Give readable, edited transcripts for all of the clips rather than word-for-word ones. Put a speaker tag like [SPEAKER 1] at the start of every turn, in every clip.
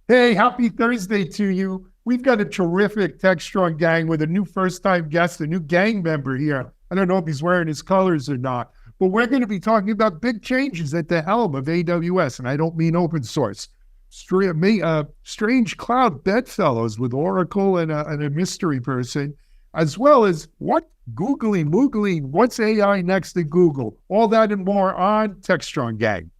[SPEAKER 1] Hey, happy Thursday to you. We've got a terrific Techstrong gang with a new first-time guest, a new gang member here. I don't know if he's wearing his colors or not, but we're going to be talking about big changes at the helm of AWS, and I don't mean open source. Strange cloud bedfellows with Oracle and a mystery person, as well as what googly moogly, what's AI next to Google? All that and more on Techstrong Gang.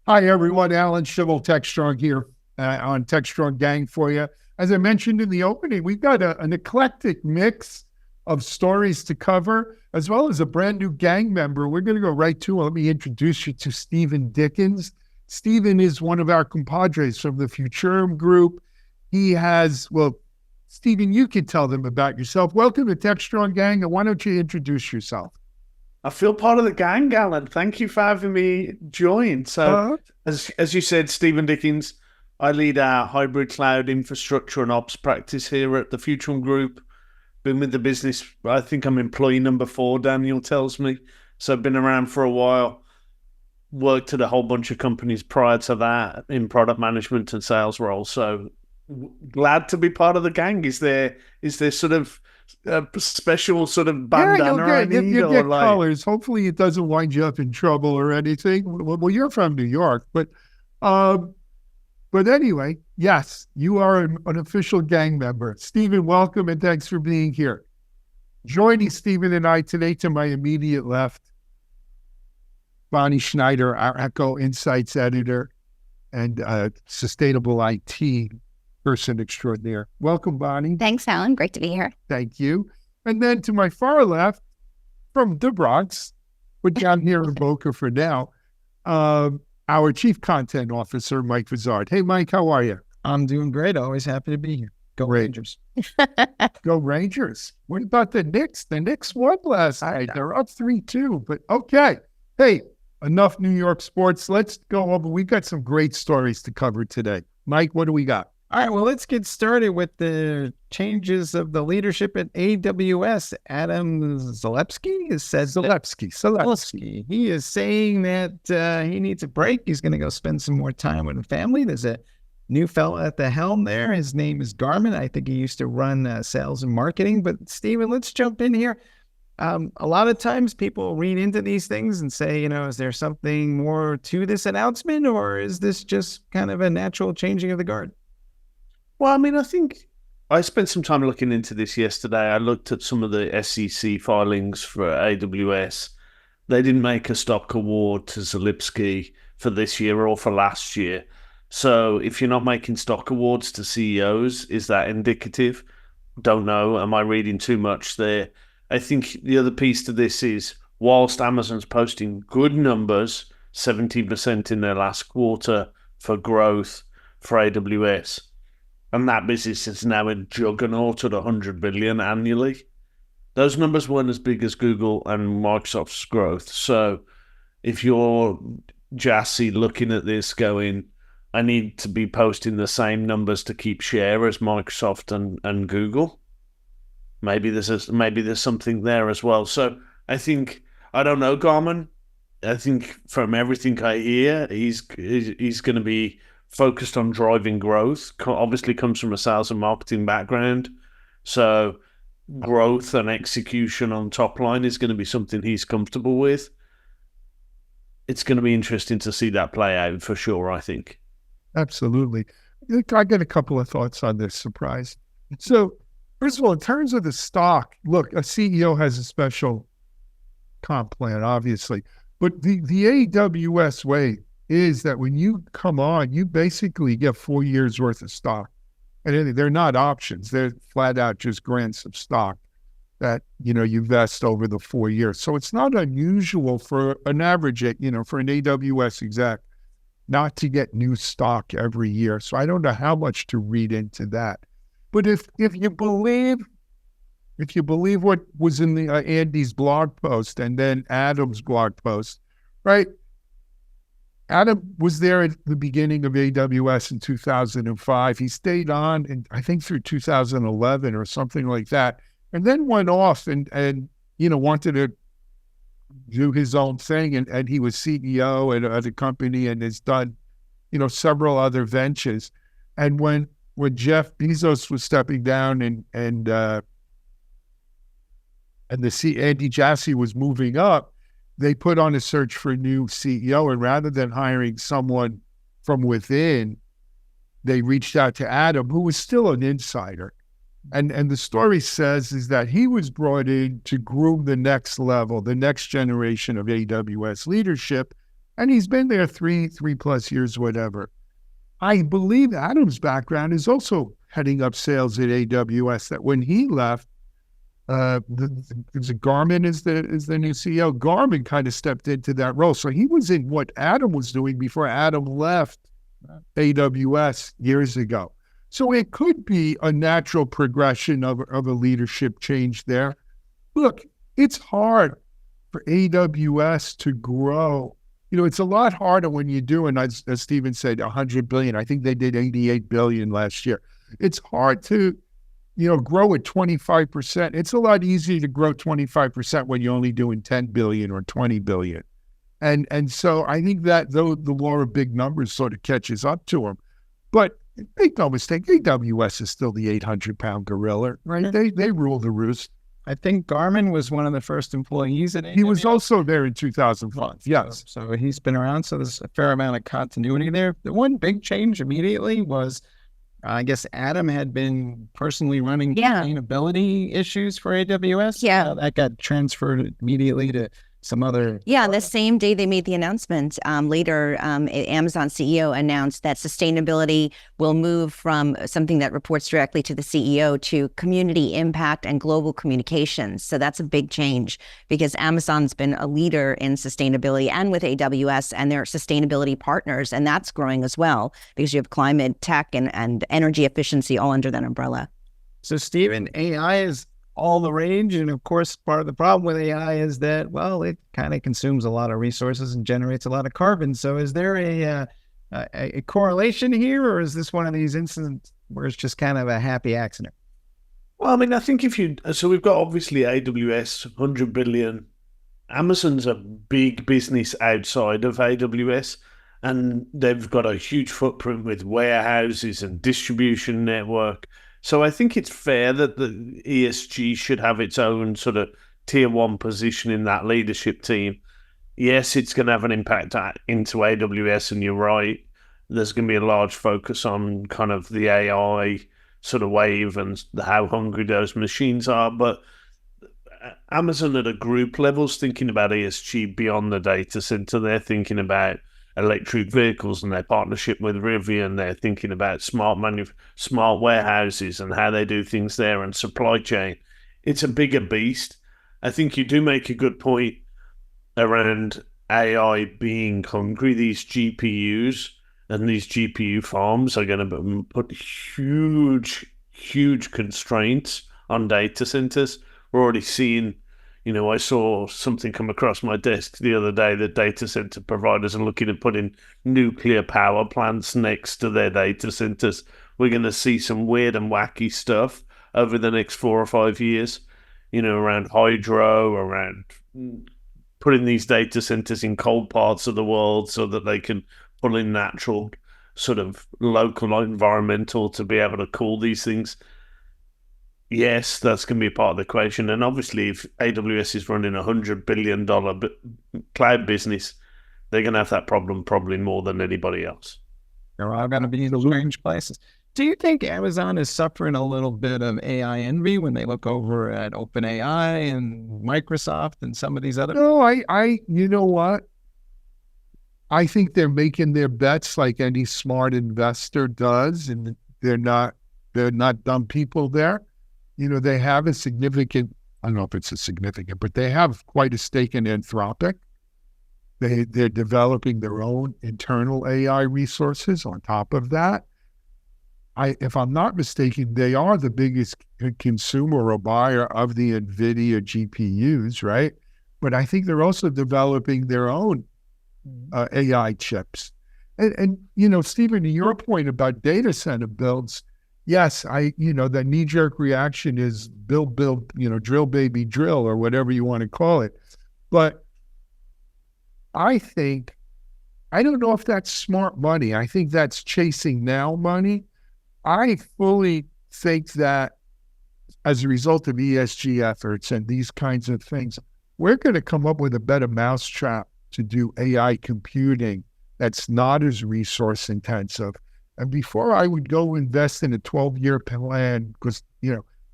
[SPEAKER 1] Hi, everyone. Alan Schivel, Techstrong here on Techstrong Gang for you. As I mentioned in the opening, we've got an eclectic mix of stories to cover, as well as a brand new gang member. We're going to go right to it. Let me introduce you to Stephen Dickens. Stephen is one of our compadres from the Futurum group. Stephen, you can tell them about yourself. Welcome to Techstrong Gang, and why don't you introduce yourself?
[SPEAKER 2] I feel part of the gang, Alan. Thank you for having me join. So, as you said, Stephen Dickens, I lead our hybrid cloud infrastructure and ops practice here at the Futurum Group. Been with the business, I think I'm employee number 4, Daniel tells me. So I've been around for a while. Worked at a whole bunch of companies prior to that in product management and sales roles. So glad to be part of the gang. Is there sort of a special sort of bandana I need?
[SPEAKER 1] You'll get colors. Hopefully it doesn't wind you up in trouble or anything. Well, you're from New York, but anyway, yes, you are an official gang member. Stephen, welcome and thanks for being here. Joining Stephen and I today to my immediate left, Bonnie Schneider, our Echo Insights editor and sustainable IT person extraordinaire. Welcome, Bonnie.
[SPEAKER 3] Thanks, Alan. Great to be here.
[SPEAKER 1] Thank you. And then to my far left, from the Bronx, we're down here in Boca for now, our Chief Content Officer, Mike Vizard. Hey, Mike, how are you?
[SPEAKER 4] I'm doing great. Always happy to be here. Go Rangers.
[SPEAKER 1] Go Rangers. What about the Knicks? The Knicks won last night. They're up 3-2, but okay. Hey, enough New York sports. Let's go over. We've got some great stories to cover today. Mike, what do we got?
[SPEAKER 4] All right, well, let's get started with the changes of the leadership at AWS. Adam Zalewski He is saying that he needs a break. He's going to go spend some more time with the family. There's a new fella at the helm there. His name is Garmin. I think he used to run sales and marketing. But, Stephen, let's jump in here. A lot of times people read into these things and say, is there something more to this announcement, or is this just kind of a natural changing of the guard?
[SPEAKER 2] Well, I mean, I think I spent some time looking into this yesterday. I looked at some of the SEC filings for AWS. They didn't make a stock award to Zalewski for this year or for last year. So if you're not making stock awards to CEOs, is that indicative? Don't know. Am I reading too much there? I think the other piece to this is, whilst Amazon's posting good numbers, 17% in their last quarter for growth for AWS, and that business is now a juggernaut at $100 billion annually. Those numbers weren't as big as Google and Microsoft's growth. So if you're Jassy looking at this going, I need to be posting the same numbers to keep share as Microsoft and Google, maybe there's something there as well. So I don't know, Garmin. I think from everything I hear, he's going to be focused on driving growth. Obviously comes from a sales and marketing background. So growth and execution on top line is going to be something he's comfortable with. It's going to be interesting to see that play out for sure, I think.
[SPEAKER 1] Absolutely. I got a couple of thoughts on this surprise. So first of all, in terms of the stock, look, a CEO has a special comp plan, obviously. But the AWS way is that when you come on, you basically get 4 years worth of stock. And they're not options. They're flat out just grants of stock that, you vest over the 4 years. So it's not unusual for an average, for an AWS exec not to get new stock every year. So I don't know how much to read into that. But if you believe what was in the Andy's blog post and then Adam's blog post, right? Adam was there at the beginning of AWS in 2005. He stayed on, I think through 2011 or something like that. and then went off and wanted to do his own thing. And he was CEO at a company and has done, several other ventures. And when Jeff Bezos was stepping down and Andy Jassy was moving up, they put on a search for a new CEO. And rather than hiring someone from within, they reached out to Adam, who was still an insider. And the story says is that he was brought in to groom the next level, the next generation of AWS leadership. And he's been there three plus years, whatever. I believe Adam's background is also heading up sales at AWS, that when he left, Garmin is the new CEO. Garmin kind of stepped into that role. So he was in what Adam was doing before Adam left AWS years ago. So it could be a natural progression of a leadership change there. Look, it's hard for AWS to grow. It's a lot harder when you do, and as Stephen said, $100 billion. I think they did $88 billion last year. It's hard to, grow at 25%. It's a lot easier to grow 25% when you're only doing 10 billion or 20 billion. And so I think that though the law of big numbers sort of catches up to them. But make no mistake, AWS is still the 800-pound gorilla, right? They rule the roost.
[SPEAKER 4] I think Garmin was one of the first employees at AWS.
[SPEAKER 1] He was also there in 2005. Yes.
[SPEAKER 4] So he's been around. So there's a fair amount of continuity there. The one big change immediately was, I guess Adam had been personally running sustainability issues for AWS.
[SPEAKER 3] Yeah.
[SPEAKER 4] That got transferred immediately to some other.
[SPEAKER 3] Yeah, the same day they made the announcement, later Amazon CEO announced that sustainability will move from something that reports directly to the CEO to community impact and global communications. So that's a big change because Amazon's been a leader in sustainability and with AWS and their sustainability partners. And that's growing as well because you have climate, tech, and energy efficiency all under that umbrella.
[SPEAKER 4] So Stephen, AI is all the rage. And of course, part of the problem with AI is that, well, it kind of consumes a lot of resources and generates a lot of carbon. So is there a correlation here, or is this one of these incidents where it's just kind of a happy accident?
[SPEAKER 2] Well, I mean, I think so we've got obviously AWS, 100 billion. Amazon's a big business outside of AWS, and they've got a huge footprint with warehouses and distribution network. So I think it's fair that the ESG should have its own sort of tier one position in that leadership team. Yes, it's going to have an impact into AWS, and you're right. There's going to be a large focus on kind of the AI sort of wave and how hungry those machines are. But Amazon at a group level is thinking about ESG beyond the data center. They're thinking about electric vehicles and their partnership with Rivian. They're thinking about smart warehouses and how they do things there and supply chain. It's a bigger beast. I think you do make a good point around AI being hungry. These GPUs and these GPU farms are going to put huge constraints on data centers. We're already seeing, I saw something come across my desk the other day that data center providers are looking at putting nuclear power plants next to their data centers. We're going to see some weird and wacky stuff over the next 4 or 5 years, around hydro, around putting these data centers in cold parts of the world so that they can pull in natural sort of local environmental to be able to cool these things. Yes, that's going to be a part of the equation. And obviously, if AWS is running a $100 billion cloud business, they're going to have that problem probably more than anybody else.
[SPEAKER 4] They're all going to be in strange places. Do you think Amazon is suffering a little bit of AI envy when they look over at OpenAI and Microsoft and some of these other?
[SPEAKER 1] No, you know what? I think they're making their bets like any smart investor does, and they're not dumb people there. They have a significant, I don't know if it's a significant, but they have quite a stake in Anthropic. They're developing their own internal AI resources on top of that. If I'm not mistaken, they are the biggest consumer or buyer of the NVIDIA GPUs, right? But I think they're also developing their own AI chips. And Stephen, to your point about data center builds, yes, the knee-jerk reaction is build, drill, baby, drill, or whatever you want to call it. But I don't know if that's smart money. I think that's chasing now money. I fully think that as a result of ESG efforts and these kinds of things, we're going to come up with a better mousetrap to do AI computing that's not as resource intensive. And before I would go invest in a 12-year plan, because,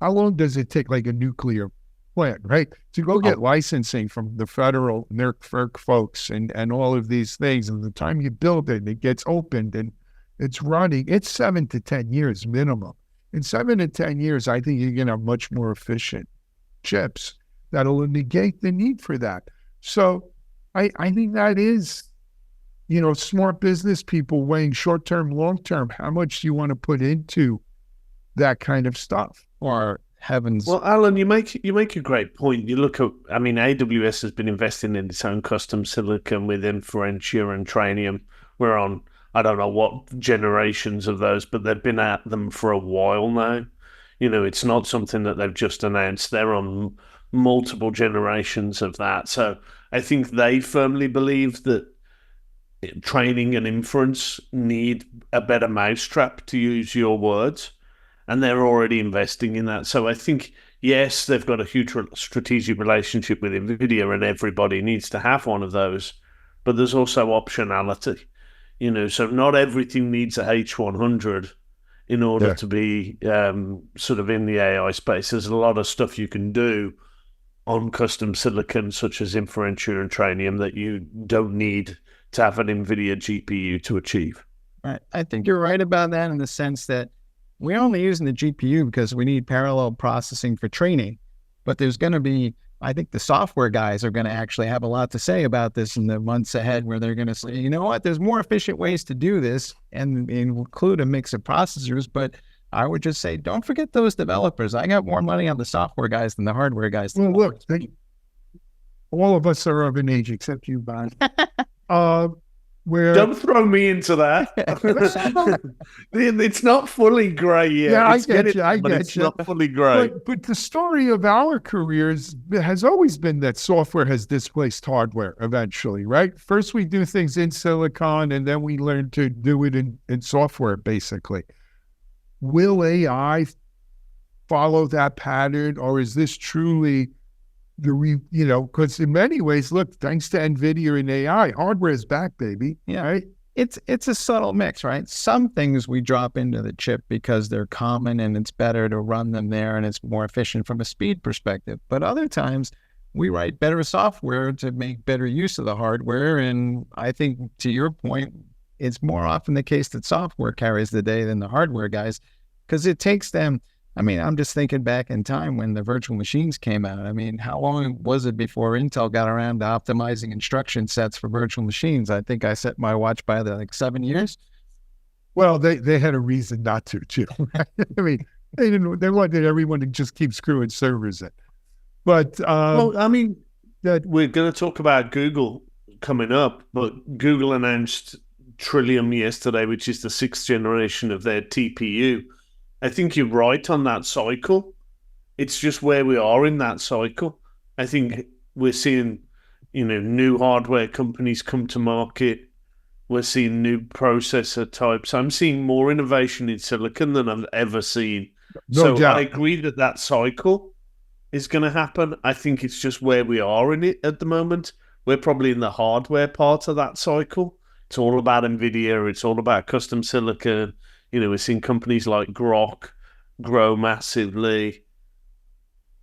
[SPEAKER 1] how long does it take, like a nuclear plant, right? To go get licensing from the federal NERC folks and all of these things. And the time you build it, it gets opened and it's running, it's 7 to 10 years minimum. In 7 to 10 years, I think you're going to have much more efficient chips that'll negate the need for that. So I think that is, smart business people weighing short-term, long-term. How much do you want to put into that kind of stuff?
[SPEAKER 4] Or heavens.
[SPEAKER 2] Well, Alan, you make a great point. You look at, AWS has been investing in its own custom silicon with Inferentia and Trainium. We're on, I don't know what generations of those, but they've been at them for a while now. It's not something that they've just announced. They're on multiple generations of that. So I think they firmly believe that training and inference need a better mousetrap, to use your words, and they're already investing in that. So I think, yes, they've got a huge strategic relationship with NVIDIA, and everybody needs to have one of those, but there's also optionality. So not everything needs a H100 in order to be sort of in the AI space. There's a lot of stuff you can do on custom silicon, such as Inferentia and Trainium, that you don't need to have an NVIDIA GPU to achieve.
[SPEAKER 4] Right. I think you're right about that, in the sense that we're only using the GPU because we need parallel processing for training. But there's going to be, I think the software guys are going to actually have a lot to say about this in the months ahead, where they're going to say, you know what, there's more efficient ways to do this and include a mix of processors. But I would just say, don't forget those developers. I got more money on the software guys than the hardware guys.
[SPEAKER 1] Well, look, all of us are of an age except you, Bon.
[SPEAKER 2] Don't throw me into that. It's not fully grey yet.
[SPEAKER 1] Yeah, I get you.
[SPEAKER 2] It's not fully grey.
[SPEAKER 1] But the story of our careers has always been that software has displaced hardware eventually, right? First we do things in silicon, and then we learn to do it in software, basically. Will AI follow that pattern, or is this truly because in many ways, look, thanks to NVIDIA and AI, hardware is back, baby.
[SPEAKER 4] Yeah.
[SPEAKER 1] Right?
[SPEAKER 4] It's a subtle mix, right? Some things we drop into the chip because they're common and it's better to run them there and it's more efficient from a speed perspective. But other times we write better software to make better use of the hardware. And I think, to your point, it's more often the case that software carries the day than the hardware guys, because it takes them. I'm just thinking back in time when the virtual machines came out. How long was it before Intel got around to optimizing instruction sets for virtual machines? I think I set my watch by 7 years.
[SPEAKER 1] Well, they had a reason not to, too. They wanted everyone to just keep screwing servers in. But
[SPEAKER 2] we're going to talk about Google coming up, but Google announced Trillium yesterday, which is the 6th generation of their TPU. I think you're right on that cycle. It's just where we are in that cycle. I think we're seeing, new hardware companies come to market. We're seeing new processor types. I'm seeing more innovation in silicon than I've ever seen.
[SPEAKER 1] No doubt.
[SPEAKER 2] I agree that cycle is going to happen. I think it's just where we are in it at the moment. We're probably in the hardware part of that cycle. It's all about NVIDIA. It's all about custom silicon. We're seeing companies like Grok grow massively.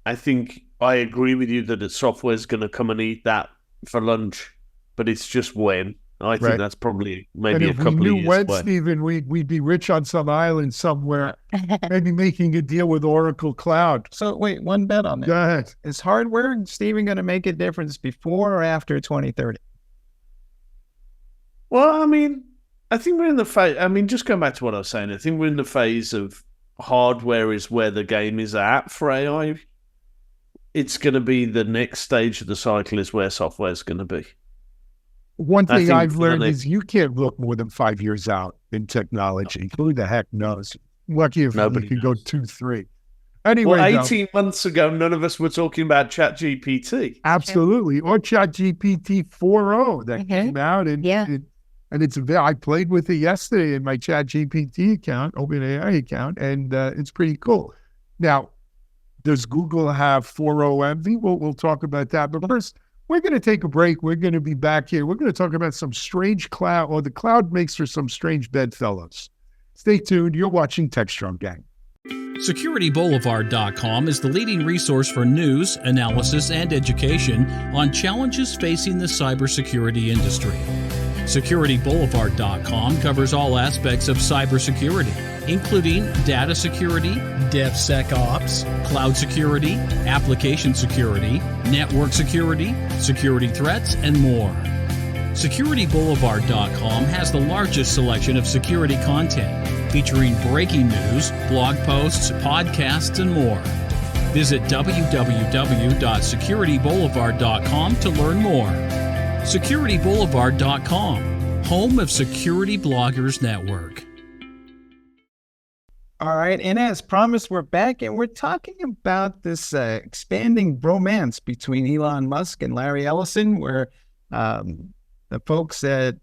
[SPEAKER 2] I think I agree with you that software is going to come and eat that for lunch, but it's just when. I think that's probably maybe a couple of years away. If we knew when,
[SPEAKER 1] Stephen, we'd be rich on some island somewhere, maybe making a deal with Oracle Cloud.
[SPEAKER 4] So wait, one bet on that.
[SPEAKER 1] Go ahead.
[SPEAKER 4] Is hardware, Stephen, going to make a difference before or after 2030?
[SPEAKER 2] Well, I think we're in the phase, just going back to what I was saying, I think we're in the phase of hardware is where the game is at for AI. It's going to be the next stage of the cycle is where software is going to be.
[SPEAKER 1] One thing I've learned is you can't look more than 5 years out in technology. Who the heck knows? Lucky if
[SPEAKER 2] Nobody
[SPEAKER 1] you can go
[SPEAKER 2] knows.
[SPEAKER 1] 2-3. Anyway,
[SPEAKER 2] Well,
[SPEAKER 1] though,
[SPEAKER 2] 18 months ago, none of us were talking about ChatGPT.
[SPEAKER 1] absolutely. Or ChatGPT 4.0 that
[SPEAKER 3] Mhm.
[SPEAKER 1] came out. And,
[SPEAKER 3] Yeah.
[SPEAKER 1] and it's I played with it yesterday in my ChatGPT account, OpenAI account, and it's pretty cool. Now, does Google have 4.0 envy? We'll talk about that. But first, we're going to take a break. We're going to be back here. We're going to talk about some strange cloud, or the cloud makes for some strange bedfellows. Stay tuned. You're watching Techstrong Gang.
[SPEAKER 5] SecurityBoulevard.com is the leading resource for news, analysis, and education on challenges facing the cybersecurity industry. SecurityBoulevard.com covers all aspects of cybersecurity, including data security, DevSecOps, cloud security, application security, network security, security threats, and more. SecurityBoulevard.com has the largest selection of security content, featuring breaking news, blog posts, podcasts, and more. Visit www.securityboulevard.com to learn more. SecurityBoulevard.com, home of Security Bloggers Network.
[SPEAKER 4] All right, and as promised, we're back, and we're talking about this expanding bromance between Elon Musk and Larry Ellison, where the folks at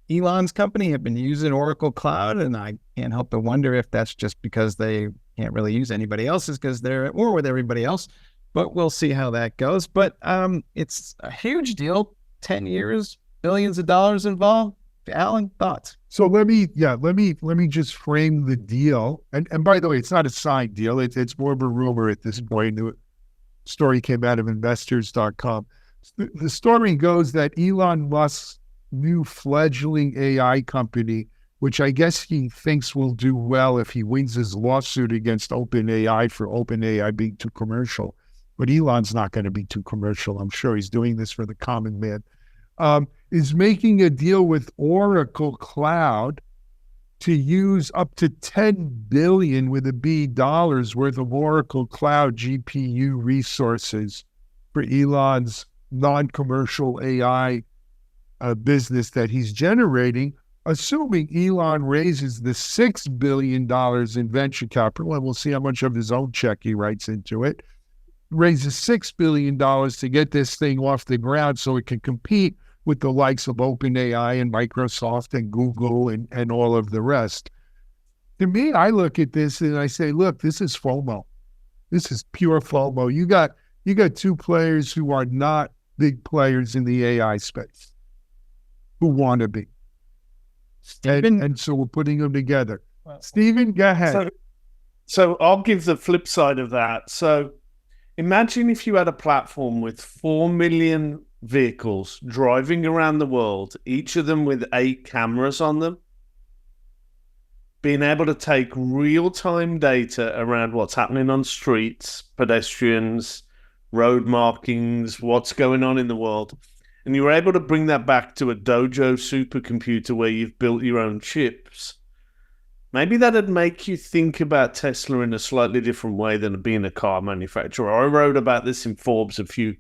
[SPEAKER 4] Elon's company have been using Oracle Cloud, and I can't help but wonder if that's just because they can't really use anybody else's because they're at war with everybody else. But we'll see how that goes. But it's a huge deal. 10 years, billions of dollars involved. Alan, thoughts?
[SPEAKER 1] So let me just frame the deal. And by the way, it's not a signed deal. It's more of a rumor at this point. The story came out of investors.com. The story goes that Elon Musk's new fledgling AI company, which I guess he thinks will do well if he wins his lawsuit against OpenAI for OpenAI being too commercial. But Elon's not going to be too commercial. I'm sure he's doing this for the common man. Is making a deal with Oracle Cloud to use up to $10 billion with a B dollars worth of Oracle Cloud GPU resources for Elon's non-commercial AI business that he's generating, assuming Elon raises the $6 billion in venture capital, and we'll see how much of his own check he writes into it, raises $6 billion to get this thing off the ground so it can compete with the likes of OpenAI and Microsoft and Google and all of the rest. To me, I look at this and I say, look, this is FOMO. This is pure FOMO. You got two players who are not big players in the AI space who want to be. And so we're putting them together. Stephen, go ahead.
[SPEAKER 2] So I'll give the flip side of that. So imagine if you had a platform with 4 million vehicles driving around the world, each of them with 8 cameras on them, being able to take real-time data around what's happening on streets, pedestrians, road markings, what's going on in the world. And you were able to bring that back to a Dojo supercomputer where you've built your own chips. Maybe that'd make you think about Tesla in a slightly different way than being a car manufacturer. I wrote about this in Forbes a few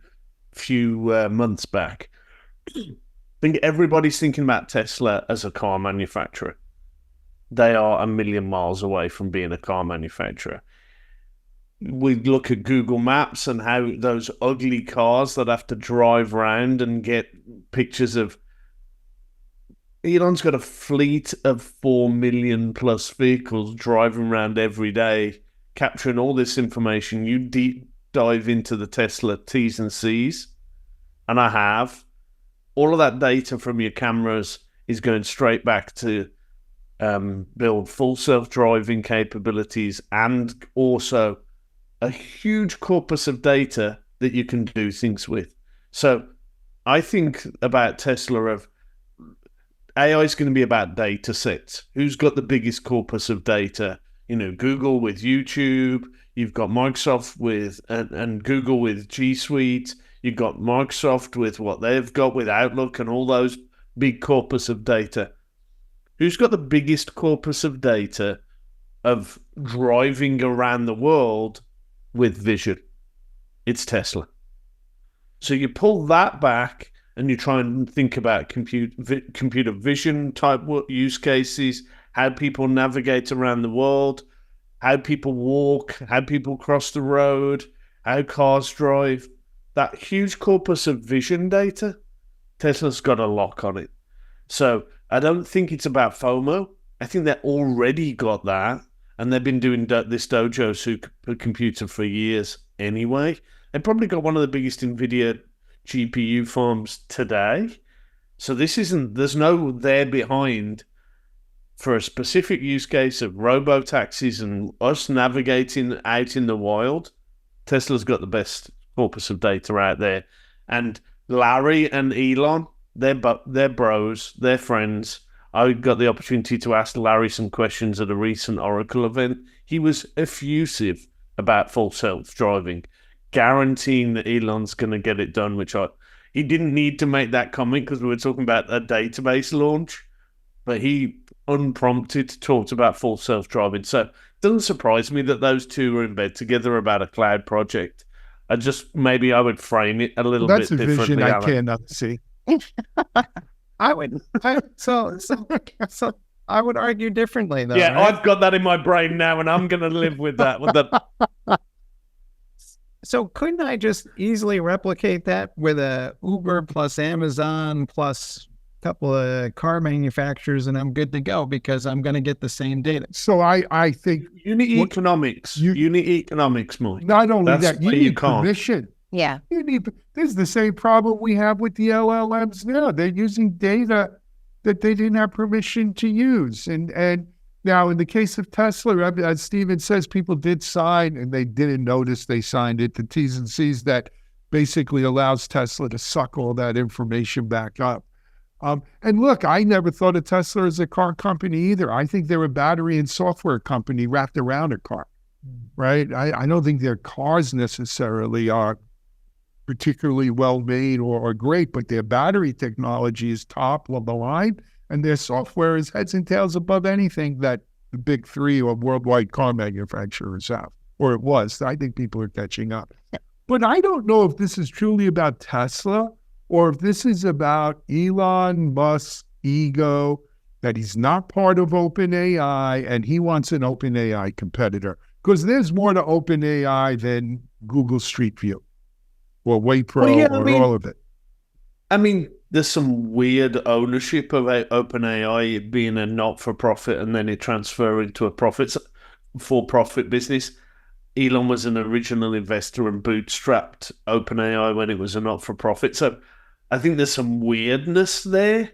[SPEAKER 2] months back. I think everybody's thinking about Tesla as a car manufacturer. They are a million miles away from being a car manufacturer. We look at Google Maps and how those ugly cars that have to drive around and get pictures of. Elon's got a fleet of 4 million plus vehicles driving around every day, capturing all this information. You deep dive into the Tesla T's and C's, and I have. All of that data from your cameras is going straight back to build full self-driving capabilities and also a huge corpus of data that you can do things with. So I think about Tesla of AI is going to be about data sets. Who's got the biggest corpus of data? You know, Google with YouTube, you've got Microsoft with, and Google with G Suite, you've got Microsoft with what they've got with Outlook and all those big corpus of data. Who's got the biggest corpus of data of driving around the world with vision? It's Tesla. So you pull that back and you try and think about computer vision type use cases. how people navigate around the world, how people walk, how people cross the road, how cars drive. That huge corpus of vision data, Tesla's got a lock on it. So I don't think it's about FOMO. I think they already got that, and they've been doing this Dojo supercomputer for years anyway. They've probably got one of the biggest NVIDIA GPU farms today. So there's no there behind for a specific use case of robo-taxis and us navigating out in the wild. Tesla's got the best corpus of data out there. And Larry and Elon, they're bros, they're friends. I got the opportunity to ask Larry some questions at a recent Oracle event. He was effusive about full self-driving, guaranteeing that Elon's going to get it done, he didn't need to make that comment because we were talking about a database launch, but he unprompted talked about full self-driving. So it doesn't surprise me that those two are in bed together about a cloud project. Maybe I would frame it a little bit differently.
[SPEAKER 1] That's a vision I
[SPEAKER 2] Alan.
[SPEAKER 1] cannot see.
[SPEAKER 4] So I would argue differently, though.
[SPEAKER 2] Yeah,
[SPEAKER 4] right?
[SPEAKER 2] I've got that in my brain now, and I'm going to live with that.
[SPEAKER 4] So couldn't I just easily replicate that with a Uber plus Amazon plus a couple of car manufacturers, and I'm good to go because I'm going to get the same data?
[SPEAKER 1] So I think
[SPEAKER 2] Unit economics, Mike.
[SPEAKER 1] not only
[SPEAKER 2] That's
[SPEAKER 1] that, you
[SPEAKER 2] where you
[SPEAKER 1] need
[SPEAKER 2] can't.
[SPEAKER 1] permission.
[SPEAKER 3] Yeah.
[SPEAKER 1] This is the same problem we have with the LLMs now. They're using data that they didn't have permission to use. And now in the case of Tesla, as Steven says, people did sign and they didn't notice they signed it, the T's and C's that basically allows Tesla to suck all that information back up. And look, I never thought of Tesla as a car company either. I think they're a battery and software company wrapped around a car, right? I don't think their cars necessarily are particularly well made or great, but their battery technology is top of the line, and their software is heads and tails above anything that the big three or worldwide car manufacturers have, or it was. I think people are catching up. But I don't know if this is truly about Tesla or if this is about Elon Musk's ego, that he's not part of OpenAI and he wants an OpenAI competitor. Because there's more to OpenAI than Google Street View or Waypro all of it.
[SPEAKER 2] I mean, there's some weird ownership of OpenAI being a not-for-profit and then it transferring to a for-profit business. Elon was an original investor and bootstrapped OpenAI when it was a not-for-profit. So I think there's some weirdness there.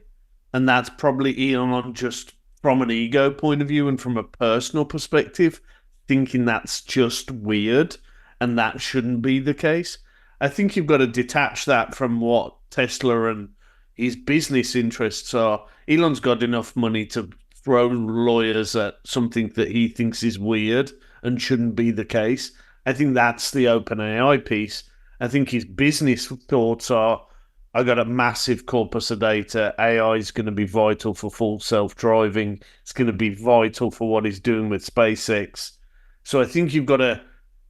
[SPEAKER 2] And that's probably Elon just from an ego point of view and from a personal perspective, thinking that's just weird and that shouldn't be the case. I think you've got to detach that from what Tesla and his business interests are. Elon's got enough money to throw lawyers at something that he thinks is weird and shouldn't be the case. I think that's the OpenAI piece. I think his business thoughts are, I got a massive corpus of data. AI is going to be vital for full self-driving. It's going to be vital for what he's doing with SpaceX. So I think you've got to,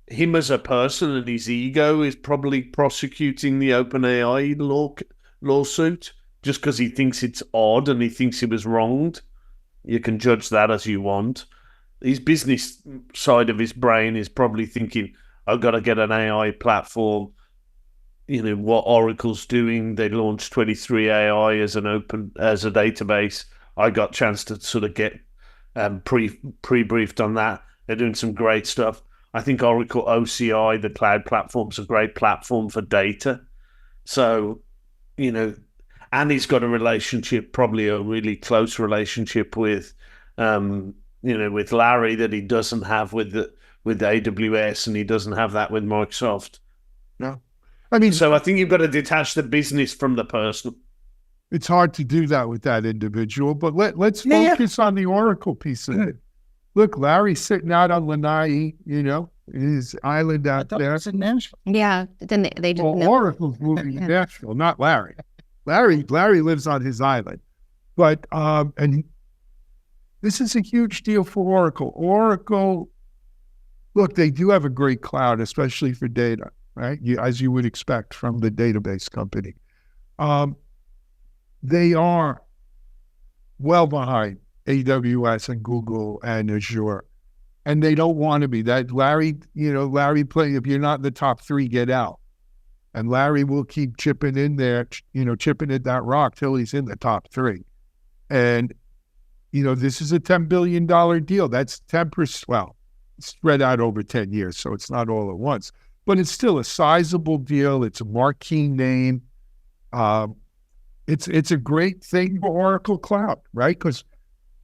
[SPEAKER 2] him as a person and his ego is probably prosecuting the OpenAI lawsuit just because he thinks it's odd and he thinks he was wronged. You can judge that as you want. His business side of his brain is probably thinking, I've got to get an AI platform. You know, what Oracle's doing, they launched 23AI as a database. I got a chance to sort of get pre-briefed on that. They're doing some great stuff. I think Oracle OCI, the cloud platform's a great platform for data. So, you know, and he's got a relationship, probably a really close relationship with, with Larry that he doesn't have with AWS, and he doesn't have that with Microsoft.
[SPEAKER 1] No. I mean,
[SPEAKER 2] so I think you've got to detach the business from the personal.
[SPEAKER 1] It's hard to do that with that individual, but let's focus on the Oracle piece of it. Look, Larry's sitting out on Lanai, his island out there.
[SPEAKER 4] It's in Nashville.
[SPEAKER 3] Yeah. Then they just
[SPEAKER 1] Oracle's moving to Nashville, not Larry. Larry lives on his island, but and this is a huge deal for Oracle. Oracle, look, they do have a great cloud, especially for data, right? As you would expect from the database company. They are well behind AWS and Google and Azure. And they don't want to be. That Larry play, if you're not in the top three, get out. And Larry will keep chipping in there, chipping at that rock till he's in the top three. And, this is a $10 billion deal. That's 10%. Well, spread out over 10 years, so it's not all at once. But it's still a sizable deal. It's a marquee name. It's a great thing for Oracle Cloud, right? Because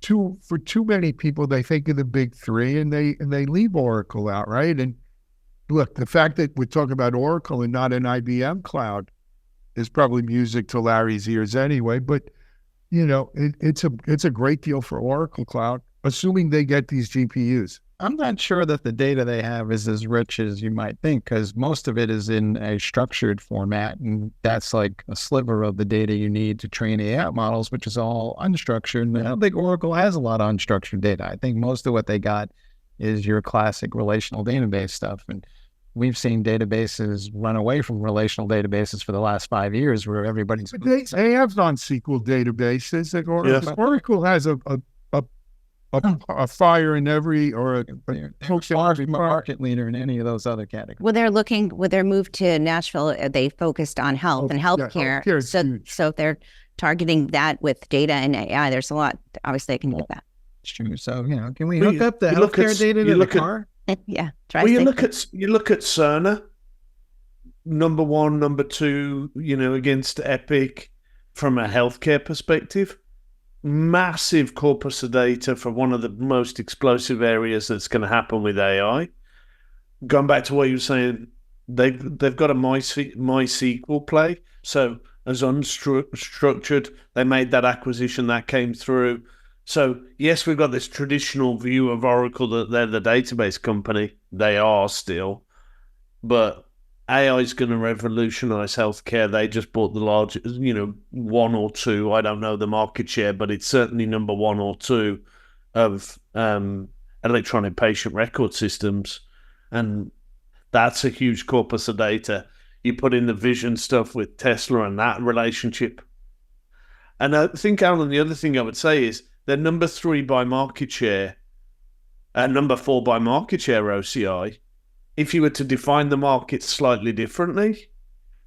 [SPEAKER 1] for too many people, they think of the big three and they leave Oracle out, right? And look, the fact that we're talking about Oracle and not an IBM cloud is probably music to Larry's ears anyway. But it's a great deal for Oracle Cloud, assuming they get these GPUs.
[SPEAKER 4] I'm not sure that the data they have is as rich as you might think, because most of it is in a structured format, and that's like a sliver of the data you need to train AI models, which is all unstructured. And I don't think Oracle has a lot of unstructured data. I think most of what they got is your classic relational database stuff. And we've seen databases run away from relational databases for the last 5 years, where everybody's...
[SPEAKER 1] But they have non-SQL databases. Oracle has a fire in every, or a
[SPEAKER 4] far from a market leader in any of those other categories.
[SPEAKER 3] With their move to Nashville, they focused on health and healthcare. So if they're targeting that with data and AI, there's a lot, obviously, I can do with that.
[SPEAKER 4] It's true. So, can we hook up the healthcare data to the car?
[SPEAKER 3] Yeah.
[SPEAKER 2] You look at Cerner, number one, number two, against Epic from a healthcare perspective. Massive corpus of data for one of the most explosive areas that's going to happen with AI. Going back to what you were saying, they've got a MySQL play. So as unstructured, they made that acquisition that came through. So yes, we've got this traditional view of Oracle that they're the database company. They are still, but AI is going to revolutionize healthcare. They just bought the largest, one or two. I don't know the market share, but it's certainly number one or two of electronic patient record systems. And that's a huge corpus of data. You put in the vision stuff with Tesla and that relationship. And I think, Alan, the other thing I would say is they're number three by market share, number four by market share OCI. If you were to define the market slightly differently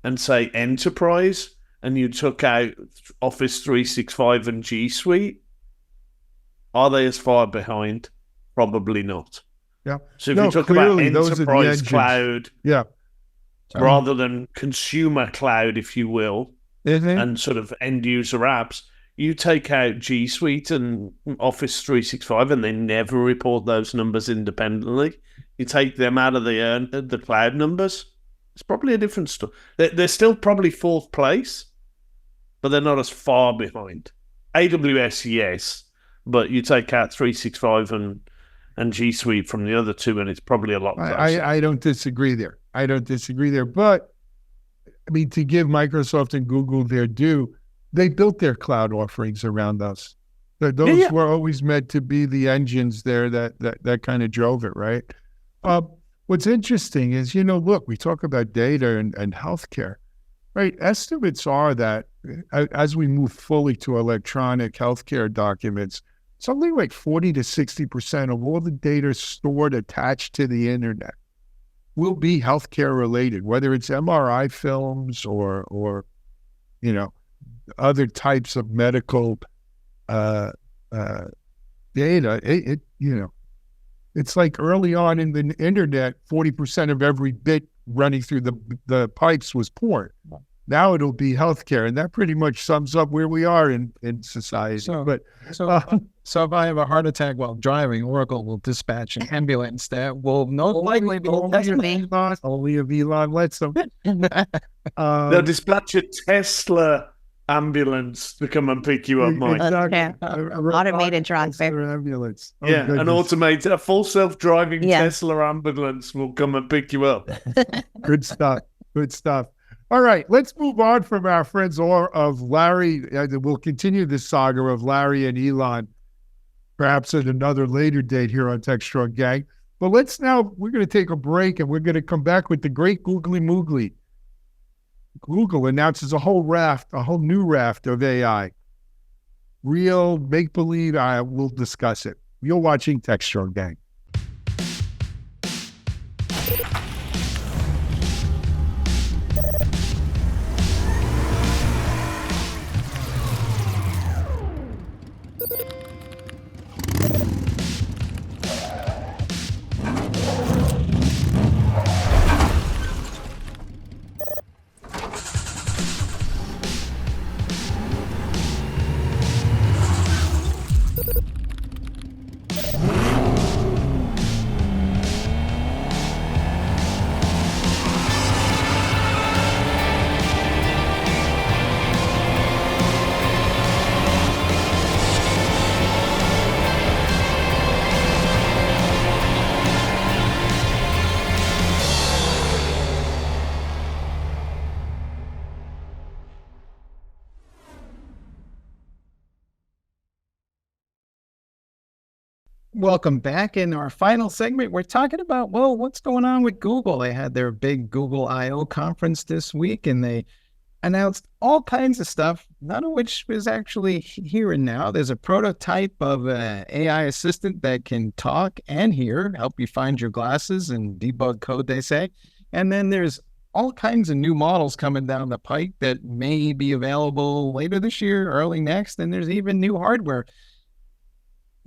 [SPEAKER 2] and say enterprise, and you took out Office 365 and G Suite, are they as far behind? Probably not.
[SPEAKER 1] Yeah.
[SPEAKER 2] So if you talk about enterprise cloud,
[SPEAKER 1] yeah,
[SPEAKER 2] rather than consumer cloud, if you will, and sort of end user apps, you take out G Suite and Office 365, and they never report those numbers independently. You take them out of the cloud numbers, it's probably a different story. They're still probably fourth place, but they're not as far behind. AWS, yes, but you take out 365 and G Suite from the other two, and it's probably a lot closer.
[SPEAKER 1] I don't disagree there. But, I mean, to give Microsoft and Google their due, they built their cloud offerings around us. Those were always meant to be the engines there that kind of drove it, right? What's interesting is, look, we talk about data and healthcare, right? Estimates are that as we move fully to electronic healthcare documents, something like 40 to 60% of all the data stored attached to the internet will be healthcare related, whether it's MRI films or other types of medical data. It's like early on in the internet, 40% of every bit running through the pipes was porn. Now it'll be healthcare, and that pretty much sums up where we are in society. So
[SPEAKER 4] if I have a heart attack while driving, Oracle will dispatch an ambulance that will likely be
[SPEAKER 1] only if Elon lets them.
[SPEAKER 2] They'll dispatch a Tesla ambulance to come and pick you up, Mike.
[SPEAKER 3] Automated driver.
[SPEAKER 1] Ambulance.
[SPEAKER 2] A full self-driving Tesla ambulance will come and pick you up.
[SPEAKER 1] Good stuff. All right, let's move on from our friends of Larry. We'll continue this saga of Larry and Elon, perhaps at another later date here on Techstrong Gang. But we're going to take a break, and we're going to come back with the great Googly Moogly. Google announces a whole new raft of AI. real, make-believe? We'll discuss it. You're watching Techstrong Gang.
[SPEAKER 4] Welcome back. In our final segment, we're talking about, well, what's going on with Google? They had their big Google I/O conference this week, and they announced all kinds of stuff, none of which is actually here and now. There's a prototype of an AI assistant that can talk and hear, help you find your glasses and debug code, they say. And then there's all kinds of new models coming down the pike that may be available later this year, early next, and there's even new hardware.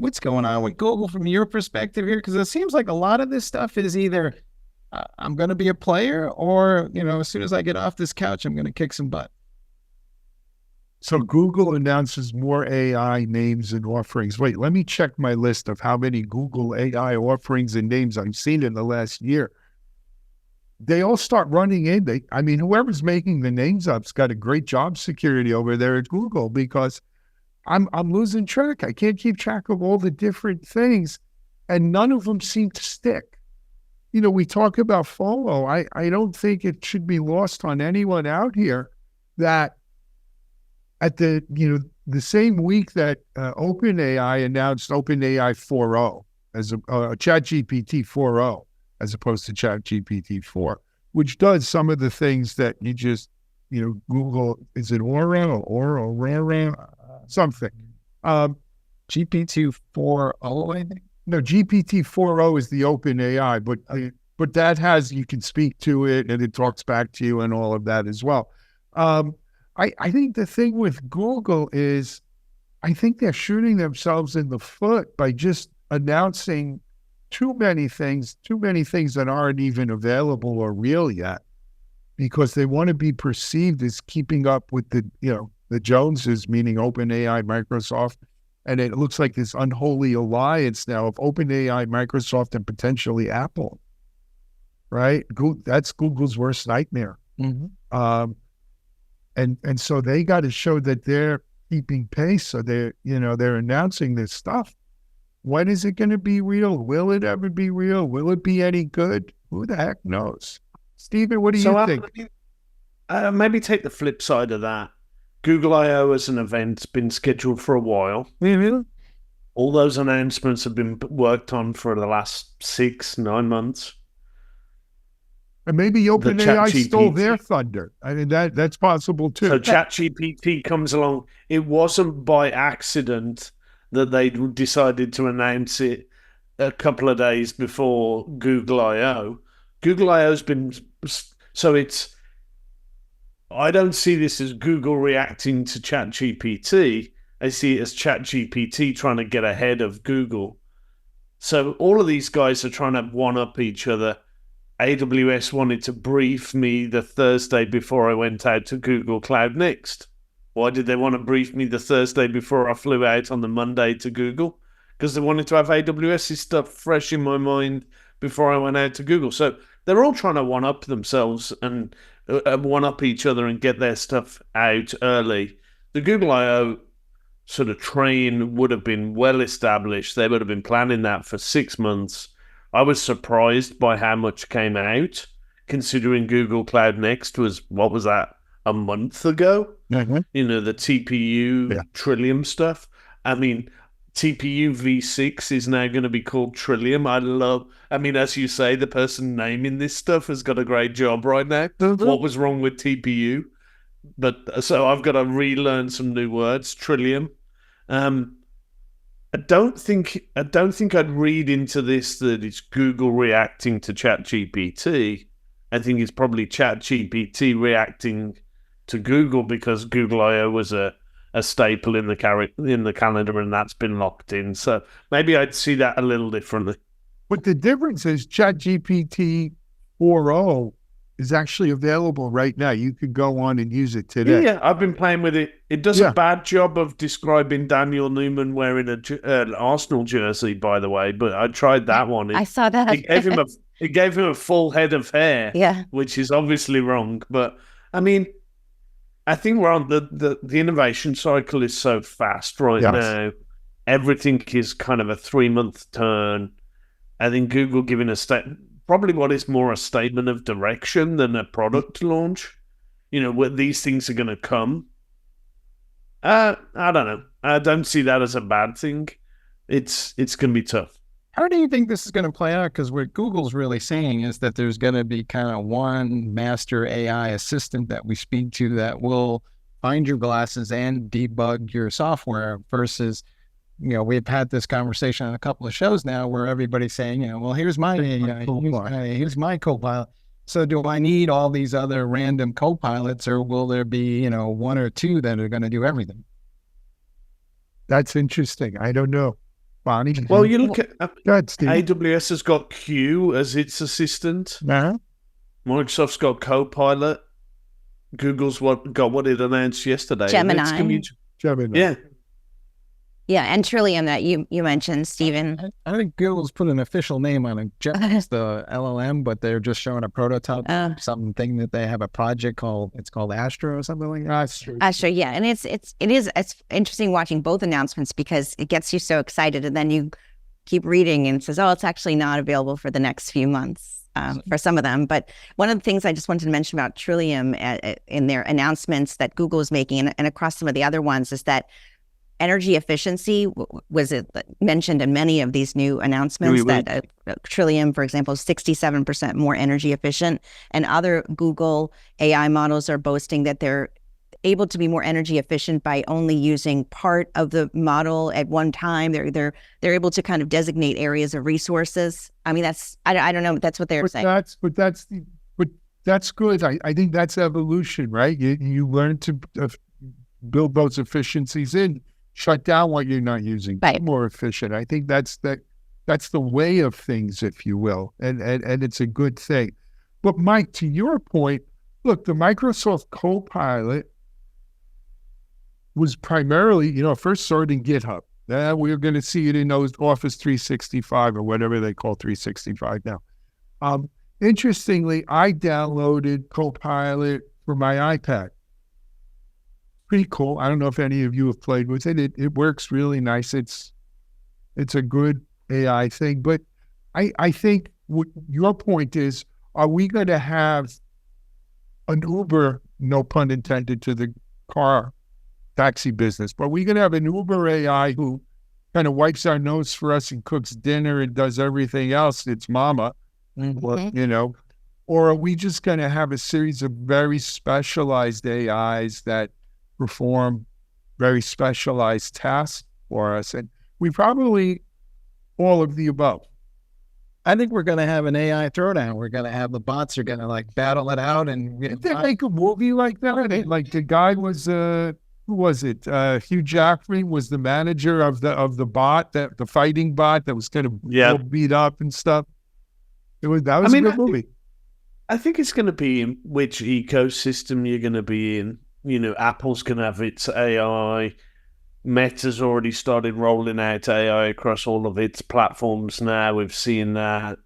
[SPEAKER 4] What's going on with Google from your perspective here? Because it seems like a lot of this stuff is either I'm going to be a player or, as soon as I get off this couch, I'm going to kick some butt.
[SPEAKER 1] So Google announces more AI names and offerings. Wait, let me check my list of how many Google AI offerings and names I've seen in the last year. They all start running in. Whoever's making the names up's got a great job security over there at Google, because I'm losing track. I can't keep track of all the different things, and none of them seem to stick. We talk about FOMO. I don't think it should be lost on anyone out here that at the same week that OpenAI announced OpenAI 4.0 as a ChatGPT 4.0 as opposed to ChatGPT 4, which does some of the things that you just Google, is it Aura, something.
[SPEAKER 4] GPT 4.0, I think.
[SPEAKER 1] No, GPT 4.0 is the OpenAI, but that has, you can speak to it and it talks back to you and all of that as well. I think the thing with Google is, I think they're shooting themselves in the foot by just announcing too many things that aren't even available or real yet, because they want to be perceived as keeping up with the Joneses, meaning OpenAI, Microsoft, and it looks like this unholy alliance now of OpenAI, Microsoft, and potentially Apple. Right? That's Google's worst nightmare.
[SPEAKER 4] Mm-hmm.
[SPEAKER 1] And so they got to show that they're keeping pace. So they're announcing this stuff. When is it going to be real? Will it ever be real? Will it be any good? Who the heck knows? Stephen, what do you think?
[SPEAKER 2] Maybe take the flip side of that. Google I/O as an event's been scheduled for a while.
[SPEAKER 1] Mm-hmm.
[SPEAKER 2] All those announcements have been worked on for the last 6-9 months.
[SPEAKER 1] And maybe OpenAI stole their thunder. That's possible too.
[SPEAKER 2] So ChatGPT comes along. It wasn't by accident that they decided to announce it a couple of days before Google I/O. Google I/O's been... So it's... I don't see this as Google reacting to ChatGPT. I see it as ChatGPT trying to get ahead of Google. So all of these guys are trying to one-up each other. AWS wanted to brief me the Thursday before I went out to Google Cloud Next. Why did they want to brief me the Thursday before I flew out on the Monday to Google? Because they wanted to have AWS's stuff fresh in my mind before I went out to Google. So they're all trying to one-up themselves and one-up each other and get their stuff out early. The Google I/O sort of train would have been well established. They would have been planning that for 6 months. I was surprised by how much came out, considering Google Cloud Next was, what was that, a month ago?
[SPEAKER 1] Mm-hmm.
[SPEAKER 2] The TPU Trillium stuff. TPU V6 is now going to be called Trillium. As you say, the person naming this stuff has got a great job right now. Mm-hmm. What was wrong with TPU? So I've got to relearn some new words. Trillium. I don't think I'd read into this that it's Google reacting to ChatGPT. I think it's probably ChatGPT reacting to Google because Google I/O was a staple in the calendar, and that's been locked in. So maybe I'd see that a little differently.
[SPEAKER 1] But the difference is ChatGPT 4.0 is actually available right now. You could go on and use it today.
[SPEAKER 2] Yeah, I've been playing with it. It does a bad job of describing Daniel Newman wearing an Arsenal jersey, by the way. But I tried that one.
[SPEAKER 3] I saw that.
[SPEAKER 2] It gave him a full head of hair.
[SPEAKER 3] Yeah,
[SPEAKER 2] which is obviously wrong. But I mean, I think we're on the innovation cycle is so fast right now. Everything is kind of a 3-month turn. I think Google giving probably what is more a statement of direction than a product launch. Where these things are going to come. I don't know. I don't see that as a bad thing. It's going to be tough.
[SPEAKER 4] How do you think this is going to play out? Because what Google's really saying is that there's going to be kind of one master AI assistant that we speak to that will find your glasses and debug your software versus, we've had this conversation on a couple of shows now where everybody's saying, well, here's my AI, here's my co-pilot. So do I need all these other random co-pilots, or will there be, 1 or 2 that are going to do everything?
[SPEAKER 1] That's interesting. I don't know. Bonnie?
[SPEAKER 2] Well, you look at
[SPEAKER 1] Steve.
[SPEAKER 2] AWS has got Q as its assistant. Microsoft's got Copilot. Google's got what it announced yesterday.
[SPEAKER 3] Gemini.
[SPEAKER 2] Yeah.
[SPEAKER 3] Yeah, and Trillium that you mentioned, Stephen.
[SPEAKER 4] I think Google's put an official name on it. Gemini's the LLM, but they're just showing a prototype, something that they have a project called Astro or something like that.
[SPEAKER 3] Astro, yeah, and it's interesting watching both announcements because it gets you so excited, and then you keep reading and it says, oh, it's actually not available for the next few months for some of them. But one of the things I just wanted to mention about Trillium in their announcements that Google is making and across some of the other ones is that energy efficiency was mentioned in many of these new announcements that Trillium, for example, is 67% more energy efficient. And other Google AI models are boasting that they're able to be more energy efficient by only using part of the model at one time. They're able to kind of designate areas of resources. I mean, I don't know, but that's what they're saying.
[SPEAKER 1] That's good. I think that's evolution, right? You learn to build those efficiencies in. Shut down what you're not using. Right. Be more efficient. I think that's the way of things, if you will, and it's a good thing. But Mike, to your point, look, the Microsoft Copilot was primarily, first started in GitHub. We're going to see it in those Office 365 or whatever they call 365 now. Interestingly, I downloaded Copilot for my iPad. Pretty cool. I don't know if any of you have played with it. It works really nice. It's a good AI thing. But I think what your point is, are we going to have an Uber, no pun intended, to the car taxi business, but are we going to have an Uber AI who kind of wipes our nose for us and cooks dinner and does everything else? It's mama, or are we just going to have a series of very specialized AIs that perform very specialized tasks for us? And we probably all of the above.
[SPEAKER 4] I think we're going to have an AI throwdown. We're going to have the bots are going to battle it out. And
[SPEAKER 1] did they make a movie like that? Like the guy was who was it? Hugh Jackman was the manager of the bot, the fighting bot that was kind of beat up and stuff. That was a good movie.
[SPEAKER 2] I think it's going to be in which ecosystem you're going to be in. Apple's going to have its AI. Meta's already started rolling out AI across all of its platforms now. We've seen that.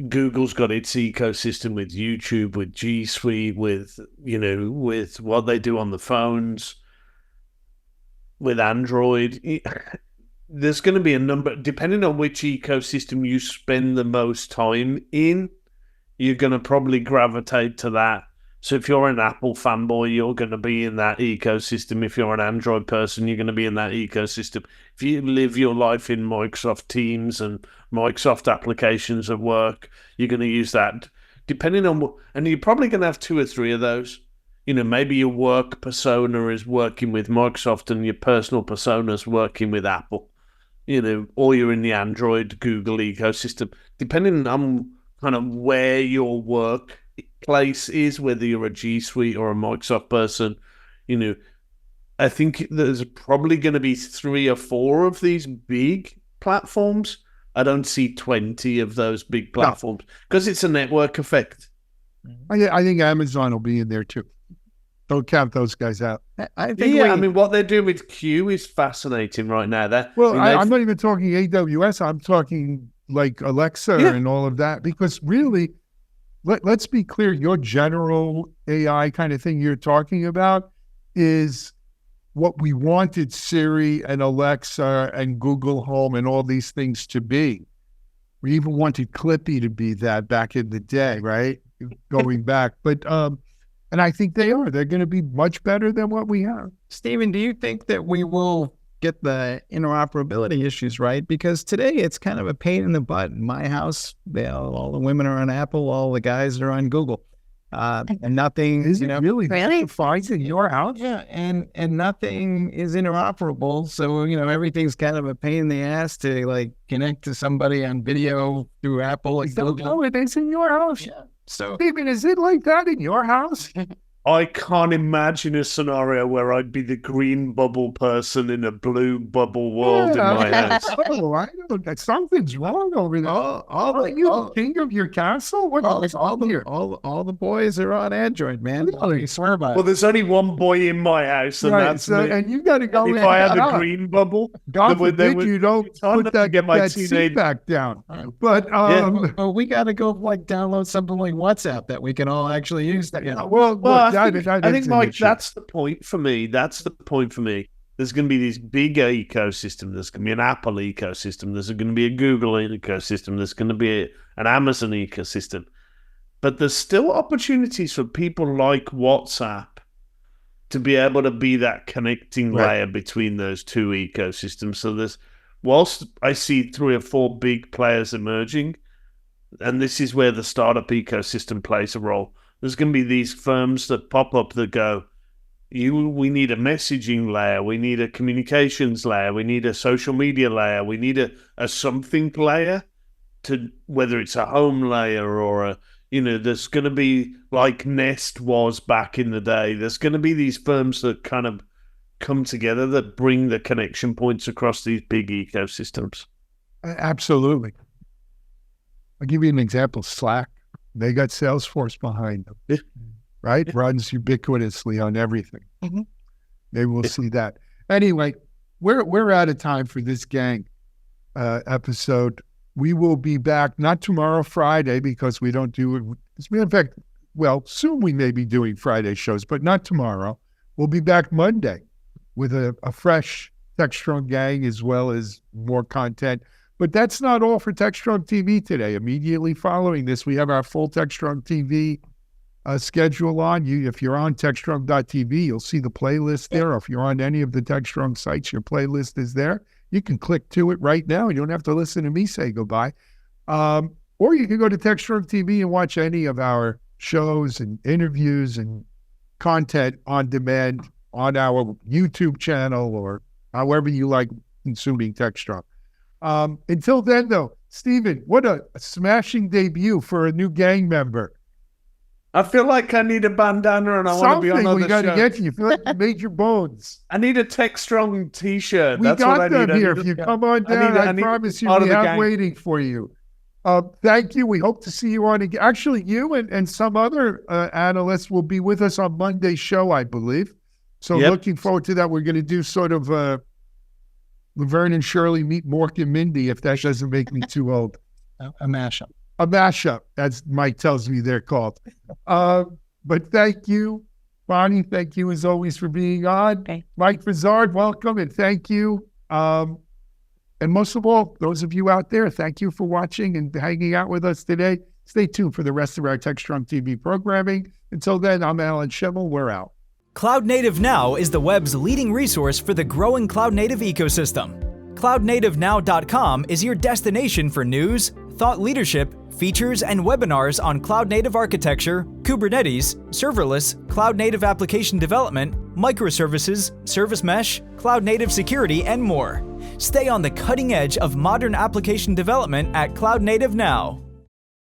[SPEAKER 2] Google's got its ecosystem with YouTube, with G Suite, with what they do on the phones, with Android. There's going to be a number, depending on which ecosystem you spend the most time in, you're going to probably gravitate to that. So if you're an Apple fanboy, you're going to be in that ecosystem. If you're an Android person, you're going to be in that ecosystem. If you live your life in Microsoft Teams and Microsoft applications at work, you're going to use that. Depending on and you're probably going to have 2 or 3 of those. maybe your work persona is working with Microsoft and your personal persona is working with Apple, or you're in the Android, Google ecosystem, depending on kind of where your workplace is, whether you're a G Suite or a Microsoft person, I think there's probably going to be 3 or 4 of these big platforms. I don't see 20 of those big platforms because it's a network effect.
[SPEAKER 1] I think Amazon will be in there too. Don't count those guys out.
[SPEAKER 4] I think
[SPEAKER 2] I mean, what they're doing with Q is fascinating right now.
[SPEAKER 1] I'm not even talking AWS. I'm talking like Alexa and all of that, because really, let's be clear, your general AI kind of thing you're talking about is what we wanted Siri and Alexa and Google Home and all these things to be. We even wanted Clippy to be that back in the day, right? Going back. But, and I think they are. They're going to be much better than what we have.
[SPEAKER 4] Stephen, do you think that we will get the interoperability issues right? Because today it's kind of a pain in the butt. In my house, all the women are on Apple, all the guys are on Google. And nothing
[SPEAKER 1] is really
[SPEAKER 3] Really?
[SPEAKER 1] in your house.
[SPEAKER 4] Yeah, and nothing is interoperable. So everything's kind of a pain in the ass to like connect to somebody on video through Apple and Google.
[SPEAKER 1] No, it is in your house.
[SPEAKER 4] Yeah. So
[SPEAKER 1] Stephen, is it like that in your house?
[SPEAKER 2] I can't imagine a scenario where I'd be the green bubble person in a blue bubble world in my house.
[SPEAKER 1] Oh, I know. Something's wrong over there. Are you the king of your castle? What's all here?
[SPEAKER 4] all the boys are on Android, man. I swear by it.
[SPEAKER 2] Well, there's only one boy in my house, and that's me.
[SPEAKER 1] And you got to go
[SPEAKER 2] If
[SPEAKER 1] in.
[SPEAKER 2] I had a green bubble,
[SPEAKER 1] God forbid you don't
[SPEAKER 2] it's hard
[SPEAKER 1] put
[SPEAKER 2] enough to
[SPEAKER 1] that,
[SPEAKER 2] get my
[SPEAKER 1] that seat
[SPEAKER 2] teenage-
[SPEAKER 1] back down. But
[SPEAKER 4] Well, we got to go like download something like WhatsApp that we can all actually use. That,
[SPEAKER 1] well, look,
[SPEAKER 2] I
[SPEAKER 1] that
[SPEAKER 2] think,
[SPEAKER 1] is an
[SPEAKER 2] Mike,
[SPEAKER 1] issue.
[SPEAKER 2] that's the point for me. There's going to be this big ecosystem. There's going to be an Apple ecosystem. There's going to be a Google ecosystem. There's going to be an Amazon ecosystem. But there's still opportunities for people like WhatsApp to be able to be that connecting layer between those two ecosystems. So whilst I see 3 or 4 big players emerging, and this is where the startup ecosystem plays a role, there's going to be these firms that pop up that go, we need a messaging layer, we need a communications layer, we need a social media layer, we need a something layer, to whether it's a home layer or there's going to be, like Nest was back in the day, there's going to be these firms that kind of come together that bring the connection points across these big ecosystems.
[SPEAKER 1] Absolutely. I'll give you an example. Slack. They got Salesforce behind them, right? Runs ubiquitously on everything.
[SPEAKER 3] Mm-hmm.
[SPEAKER 1] Maybe we'll see that. Anyway, we're out of time for this gang episode. We will be back, not tomorrow, Friday, because we don't do it. As a matter of fact, soon we may be doing Friday shows, but not tomorrow. We'll be back Monday with a fresh Techstrong Gang as well as more content. But that's not all for Techstrong TV today. Immediately following this, we have our full Techstrong TV schedule on. If you're on Techstrong.tv, you'll see the playlist there. If you're on any of the Techstrong sites, your playlist is there. You can click to it right now. You don't have to listen to me say goodbye. Or you can go to Techstrong TV and watch any of our shows and interviews and content on demand on our YouTube channel or however you like consuming Techstrong. Until then, though, Stephen, what a smashing debut for a new gang member.
[SPEAKER 2] I feel like I need a bandana and I want to be on
[SPEAKER 1] Something
[SPEAKER 2] other
[SPEAKER 1] we got to
[SPEAKER 2] shows.
[SPEAKER 1] get you. You feel like you made your bones.
[SPEAKER 2] I need a Techstrong t-shirt.
[SPEAKER 1] We
[SPEAKER 2] That's
[SPEAKER 1] got
[SPEAKER 2] what I
[SPEAKER 1] them
[SPEAKER 2] need.
[SPEAKER 1] here. If you come on down, I promise you, we have waiting for you. Thank you. We hope to see you on again. Actually, you and some other analysts will be with us on Monday's show, I believe. So looking forward to that. We're going to do sort of Laverne and Shirley meet Mork and Mindy, if that doesn't make me too old.
[SPEAKER 4] A mashup.
[SPEAKER 1] A mashup, as Mike tells me they're called. But thank you, Bonnie. Thank you, as always, for being on.
[SPEAKER 3] Okay.
[SPEAKER 1] Mike Vizard, welcome, and thank you. And most of all, those of you out there, thank you for watching and hanging out with us today. Stay tuned for the rest of our Techstrong TV programming. Until then, I'm Alan Schimmel. We're out.
[SPEAKER 6] Cloud Native Now is the web's leading resource for the growing cloud native ecosystem. CloudNativeNow.com is your destination for news, thought leadership, features, and webinars on cloud-native architecture, Kubernetes, serverless, cloud-native application development, microservices, service mesh, cloud-native security, and more. Stay on the cutting edge of modern application development at Cloud Native Now.